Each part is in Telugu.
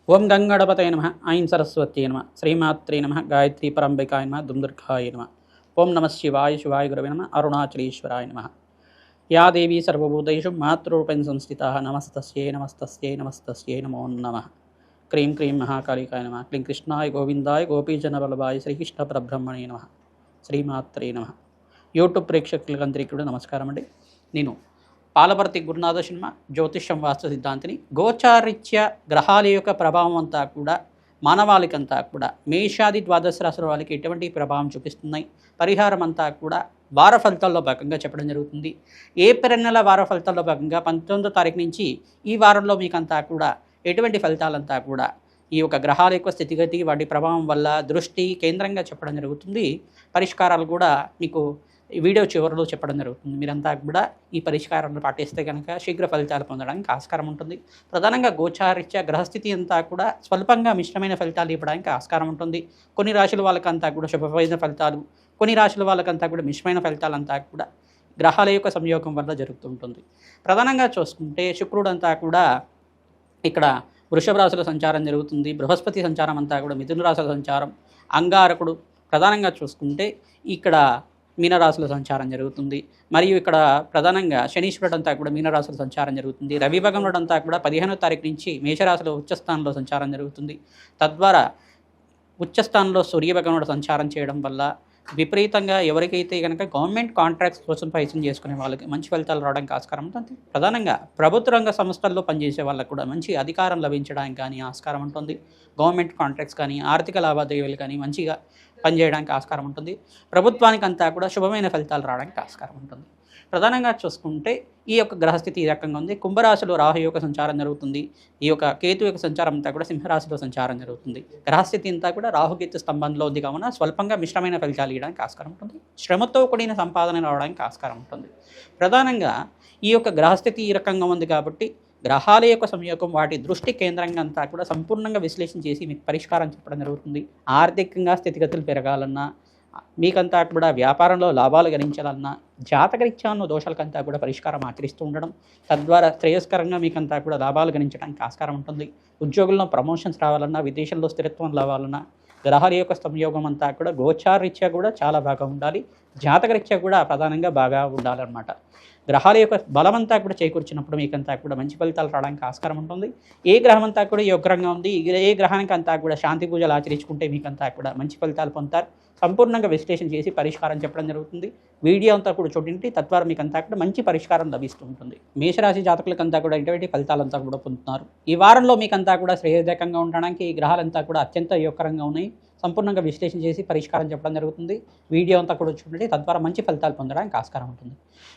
ఓం గంగణపతయ నమ ఐం సరస్వత్యై నమ శ్రీమాత్రే నమ గాయత్రీ పరంబికాయ నమ దుందుర్గాయ నమ ఓం నమ శివాయ శివాయ గురవే నమ అరుణాచలేశ్వరాయ నమ యా దేవీ సర్వభూతేషు మాతృరూపేణ సంస్థితా నమస్తస్యై నమస్తస్యై నమస్తస్యై నమో నమః క్రీం క్రీం మహాకాళికాయ నమ క్లీం కృష్ణాయ గోవిందాయ గోపీజనవల్లభాయ శ్రీకృష్ణ పరబ్రహ్మణే నమ శ్రీమాత్రే నమ. యూట్యూబ్ ప్రేక్షకులందరికీ కూడా నమస్కారం అండి. నేను పాలపర్తి గురునాథ శర్మ జ్యోతిష్యం వాస్తు సిద్ధాంతిని. గోచారిత్య గ్రహాల యొక్క ప్రభావం అంతా కూడా మానవాళికంతా కూడా మేషాది ద్వాదశ రాశుల వాళ్ళకి ఎటువంటి ప్రభావం చూపిస్తున్నాయి, పరిహారం అంతా కూడా వార ఫలితాల్లో భాగంగా చెప్పడం జరుగుతుంది. ఏప్రిల్ నెల వార ఫలితాల్లో భాగంగా 19వ తారీఖు నుంచి ఈ వారంలో మీకంతా కూడా ఎటువంటి ఫలితాలంతా కూడా ఈ యొక్క గ్రహాల యొక్క స్థితిగతి వాటి ప్రభావం వల్ల దృష్టి కేంద్రంగా చెప్పడం జరుగుతుంది. పరిష్కారాలు కూడా మీకు ఈ వీడియో చివరిలో చెప్పడం జరుగుతుంది. మీరంతా కూడా ఈ పరిష్కారాలను పాటిస్తే కనుక శీఘ్ర ఫలితాలు పొందడానికి ఆస్కారం ఉంటుంది. ప్రధానంగా గోచారిత్య గ్రహస్థితి అంతా కూడా స్వల్పంగా మిశ్రమైన ఫలితాలు ఇవ్వడానికి ఆస్కారం ఉంటుంది. కొన్ని రాశుల వాళ్ళకంతా కూడా శుభమైన ఫలితాలు, కొన్ని రాశుల వాళ్ళకంతా కూడా మిశ్రమైన ఫలితాలంతా కూడా గ్రహాల యొక్క సంయోగం వల్ల జరుగుతుంటుంది. ప్రధానంగా చూసుకుంటే శుక్రుడు అంతా కూడా ఇక్కడ వృషభ రాశుల సంచారం జరుగుతుంది. బృహస్పతి సంచారం అంతా కూడా మిథున రాశుల సంచారం. అంగారకుడు ప్రధానంగా చూసుకుంటే ఇక్కడ మీనరాశుల సంచారం జరుగుతుంది. మరియు ఇక్కడ ప్రధానంగా శనీశ్వరుడు అంతా కూడా మీనరాశుల సంచారం జరుగుతుంది. రవి భగవానుడు అంతా కూడా 15వ తారీఖు నుంచి మేషరాశిలో ఉచ్చస్థానంలో సంచారం జరుగుతుంది. తద్వారా ఉచ్చస్థానంలో సూర్యభగవానుడు సంచారం చేయడం వల్ల విపరీతంగా ఎవరికైతే కనుక గవర్నమెంట్ కాంట్రాక్ట్స్ కోసం ప్రయత్నం చేసుకునే వాళ్ళకి మంచి ఫలితాలు రావడానికి ఆస్కారం ఉంటుంది. ప్రధానంగా ప్రభుత్వ రంగ సంస్థల్లో పనిచేసే వాళ్ళకు కూడా మంచి అధికారం లభించడానికి కానీ ఆస్కారం ఉంటుంది. గవర్నమెంట్ కాంట్రాక్ట్స్ కానీ ఆర్థిక లావాదేవీలు కానీ మంచిగా పనిచేయడానికి ఆస్కారం ఉంటుంది. ప్రభుత్వానికి అంతా కూడా శుభమైన ఫలితాలు రావడానికి ఆస్కారం ఉంటుంది. ప్రధానంగా చూసుకుంటే ఈ యొక్క గ్రహస్థితి ఈ రకంగా ఉంది. కుంభరాశిలో రాహు యొక్క సంచారం జరుగుతుంది. ఈ యొక్క కేతు యొక్క సంచారం అంతా కూడా సింహరాశిలో సంచారం జరుగుతుంది. గ్రహస్థితి అంతా కూడా రాహుకేతు స్తంభంలో ఉంది కావున స్వల్పంగా మిశ్రమైన ఫలితాలు ఇవ్వడానికి ఆస్కారం ఉంటుంది. శ్రమతో కూడిన సంపాదన రావడానికి ఆస్కారం ఉంటుంది. ప్రధానంగా ఈ యొక్క గ్రహస్థితి ఈ రకంగా ఉంది కాబట్టి గ్రహాల యొక్క సంయోగం వాటి దృష్టి కేంద్రంగా అంతా కూడా సంపూర్ణంగా విశ్లేషణ చేసి మీకు పరిష్కారం చెప్పడం జరుగుతుంది. ఆర్థికంగా స్థితిగతులు పెరగాలన్నా, మీకంతా కూడా వ్యాపారంలో లాభాలు గణించాలన్నా, జాతకరీత్యా ఉన్న దోషాలకంతా కూడా పరిష్కారం ఆచరిస్తూ ఉండడం తద్వారా శ్రేయస్కరంగా మీకంతా కూడా లాభాలు గణించడానికి ఆస్కారం ఉంటుంది. ఉద్యోగుల్లో ప్రమోషన్స్ రావాలన్నా, విదేశంలో స్థిరత్వం రావాలన్నా గ్రహాల యొక్క సంయోగం అంతా కూడా గోచారరీత్యా కూడా చాలా బాగా ఉండాలి. జాతకరీత్యా కూడా ప్రధానంగా బాగా ఉండాలన్నమాట. గ్రహాల యొక్క బలమంతా కూడా చేకూర్చినప్పుడు మీకంతా కూడా మంచి ఫలితాలు రావడానికి ఆస్కారం ఉంటుంది. ఏ గ్రహం అంతా కూడా యోగ్రంగా ఉంది, ఏ గ్రహానికి అంతా కూడా శాంతి పూజలు ఆచరించుకుంటే మీకంతా కూడా మంచి ఫలితాలు పొందుతారు. సంపూర్ణంగా విశ్లేషణ చేసి పరిష్కారం చెప్పడం జరుగుతుంది. వీడియో అంతా కూడా చూడండి, తద్వారా మీకు అంతా కూడా మంచి పరిష్కారం లభిస్తూ ఉంటుంది. మేషరాశి జాతకులకంతా కూడా ఇటువంటి ఫలితాలంతా కూడా పొందుతున్నారు. ఈ వారంలో మీకంతా కూడా శ్రేయదాయకంగా ఉండడానికి ఈ గ్రహాలంతా కూడా అత్యంత యోగకరంగా ఉన్నాయి. సంపూర్ణంగా విశ్లేషణ చేసి పరిష్కారం చెప్పడం జరుగుతుంది. వీడియో అంతా కూడా చూడండి, తద్వారా మంచి ఫలితాలు పొందడానికి ఆస్కారం ఉంటుంది.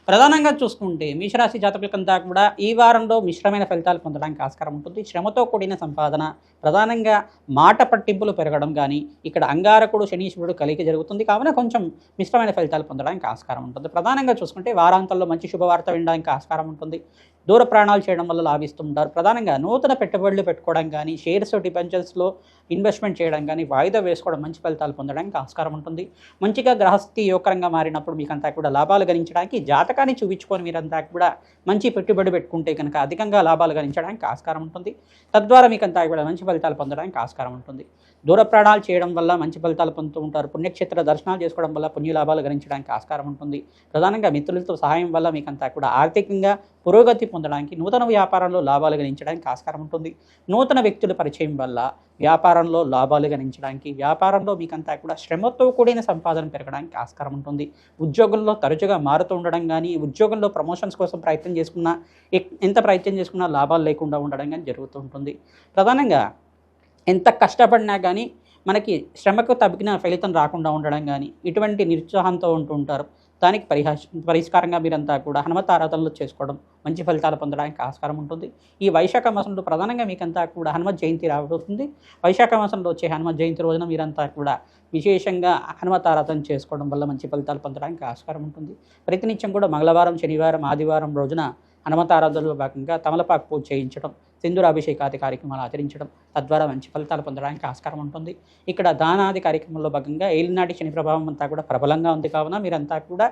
ప్రధానంగా చూసుకుంటే మేషరాశి జాతకులకంతా కూడా ఈ వారంలో మిశ్రమైన ఫలితాలు పొందడానికి ఆస్కారం ఉంటుంది. శ్రమతో కూడిన సంపాదన, ప్రధానంగా మాట పట్టింపులు పెరగడం కానీ, ఇక్కడ అంగారకుడు శనీశ్వరుడు కలిగి జరుగుతుంది కావున కొంచెం మిశ్రమైన ఫలితాలు పొందడానికి ఆస్కారం ఉంటుంది. ప్రధానంగా చూసుకుంటే వారాంతంలో మంచి శుభవార్త వినడానికి ఆస్కారం ఉంటుంది. దూర ప్రయాణాలు చేయడం వల్ల లాభిస్తుంటారు. ప్రధానంగా నూతన పెట్టుబడులు పెట్టుకోవడం కానీ, షేర్స్ డిబెంచర్స్లో ఇన్వెస్ట్మెంట్ చేయడం కానీ, వాయిదా వేసుకోవడం మంచి ఫలితాలు పొందడానికి ఆస్కారం ఉంటుంది. మంచిగా గ్రహస్థితి యోగకరంగా మారినప్పుడు మీకంతా కూడా లాభాలు గణించడానికి జాతకాన్ని చూపించుకొని మీరంతా కూడా మంచి పెట్టుబడి పెట్టుకుంటే కనుక అధికంగా లాభాలు గణించడానికి ఆస్కారం ఉంటుంది. తద్వారా మీకంతా కూడా మంచి ఫలితాలు పొందడానికి ఆస్కారం ఉంటుంది. దూర ప్రయాణాలు చేయడం వల్ల మంచి ఫలితాలు పొందుతూ ఉంటారు. పుణ్యక్షేత్ర దర్శనాలు చేసుకోవడం వల్ల పుణ్య లాభాలు గణించడానికి ఆస్కారం ఉంటుంది. ప్రధానంగా మిత్రులతో సహాయం వల్ల మీకంతా కూడా ఆర్థికంగా పురోగతి పొందడానికి, నూతన వ్యాపారంలో లాభాలు గణించడానికి ఆస్కారం ఉంటుంది. నూతన వ్యక్తుల పరిచయం వల్ల వ్యాపారంలో లాభాలు గణించడానికి, వ్యాపారంలో మీకంతా కూడా శ్రమతో కూడిన సంపాదన పెరగడానికి ఆస్కారం ఉంటుంది. ఉద్యోగంలో తరచుగా మారుతూ ఉండడం కానీ, ఉద్యోగంలో ప్రమోషన్స్ కోసం ప్రయత్నం చేసుకున్నా ఎంత ప్రయత్నం చేసుకున్నా లాభాలు లేకుండా ఉండడం కానీ జరుగుతూ ఉంటుంది. ప్రధానంగా ఎంత కష్టపడినా కానీ మనకి శ్రమకు తగ్గిన ఫలితం రాకుండా ఉండడం కానీ, ఇటువంటి నిరుత్సాహంతో ఉంటూ ఉంటారు. దానికి పరిష్కారంగా మీరంతా కూడా హనుమత్ ఆరాధనలు చేసుకోవడం మంచి ఫలితాలు పొందడానికి ఆస్కారం ఉంటుంది. ఈ వైశాఖ మాసంలో ప్రధానంగా మీకంతా కూడా హనుమత్ జయంతి రాబోతుంది. వైశాఖ మాసంలో వచ్చే హనుమత్ జయంతి రోజున మీరంతా కూడా విశేషంగా హనుమత్ ఆరాధన చేసుకోవడం వల్ల మంచి ఫలితాలు పొందడానికి ఆస్కారం ఉంటుంది. ప్రతినిత్యం కూడా మంగళవారం, శనివారం, ఆదివారం రోజున హనుమత్ ఆరాధనలో భాగంగా తమలపాకు పూజ చేయించడం, సింధూరాభిషేకాది కార్యక్రమాలు ఆచరించడం, తద్వారా మంచి ఫలితాలు పొందడానికి ఆస్కారం ఉంటుంది. ఇక్కడ దానాది కార్యక్రమంలో భాగంగా ఏలినాటి శని ప్రభావం అంతా కూడా ప్రబలంగా ఉంది కావున మీరంతా కూడా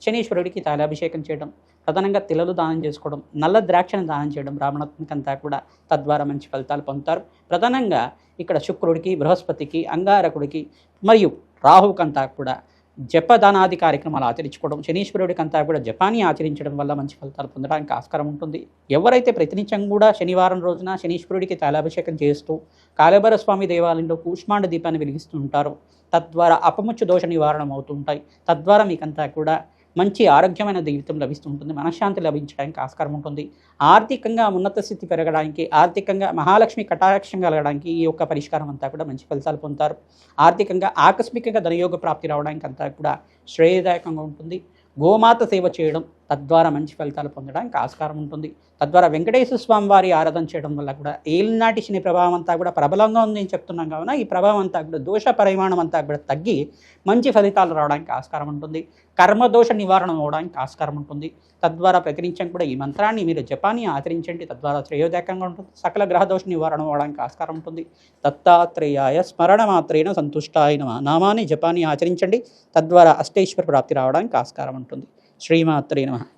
శనీశ్వరుడికి తైలాభిషేకం చేయడం, ప్రధానంగా తిలలు దానం చేసుకోవడం, నల్ల ద్రాక్షను దానం చేయడం బ్రాహ్మణత్వంకంతా కూడా, తద్వారా మంచి ఫలితాలు పొందుతారు. ప్రధానంగా ఇక్కడ శుక్రుడికి, బృహస్పతికి, అంగారకుడికి మరియు రాహువుకంతా కూడా జపదానాది కార్యక్రమాలు ఆచరించుకోవడం, శనీశ్వరుడికంతా కూడా జపాన్ని ఆచరించడం వల్ల మంచి ఫలితాలు పొందడానికి ఆస్కారం ఉంటుంది. ఎవరైతే ప్రతినిత్యం కూడా శనివారం రోజున శనీశ్వరుడికి తైలాభిషేకం చేస్తూ కాళభైరవ స్వామి దేవాలయంలో కూష్మాండ దీపాన్ని వెలిగిస్తూ ఉంటారు, తద్వారా అపముచ్చు దోష నివారణ అవుతూ ఉంటాయి. తద్వారా మీకంతా కూడా మంచి ఆరోగ్యమైన జీవితం లభిస్తుంటుంది, మనశ్శాంతి లభించడానికి ఆస్కారం ఉంటుంది. ఆర్థికంగా ఉన్నత స్థితి పెరగడానికి, ఆర్థికంగా మహాలక్ష్మి కటాక్షం కలగడానికి ఈ యొక్క పరిష్కారం అంతా కూడా మంచి ఫలితాలు పొందుతారు. ఆర్థికంగా ఆకస్మికంగా ధనయోగ ప్రాప్తి రావడానికి అంతా కూడా శ్రేయదాయకంగా ఉంటుంది. గోమాత సేవ చేయడం, తద్వారా మంచి ఫలితాలు పొందడానికి ఆస్కారం ఉంటుంది. తద్వారా వెంకటేశ్వర స్వామి వారి ఆరాధన చేయడం వల్ల కూడా ఏలినాటి శని ప్రభావం అంతా కూడా ప్రబలంగా ఉందని చెప్తున్నాం కావున ఈ ప్రభావం అంతా కూడా దోష పరిమాణం అంతా కూడా తగ్గి మంచి ఫలితాలు రావడానికి ఆస్కారం ఉంటుంది. కర్మదోష నివారణ అవడానికి ఆస్కారం ఉంటుంది. తద్వారా ప్రతినిత్యం కూడా ఈ మంత్రాన్ని మీరు జపాన్ని ఆచరించండి, తద్వారా శ్రేయోదాయకంగా ఉంటుంది. సకల గ్రహదోష నివారణ అవడానికి ఆస్కారం ఉంటుంది. దత్తాత్రేయాయ స్మరణ మాత్రేన సంతుష్టాయ నమః నామాన్ని జపాన్ని ఆచరించండి, తద్వారా అష్టైశ్వర ప్రాప్తి రావడానికి ఆస్కారం ఉంటుంది. శ్రీమాత్రే నమః.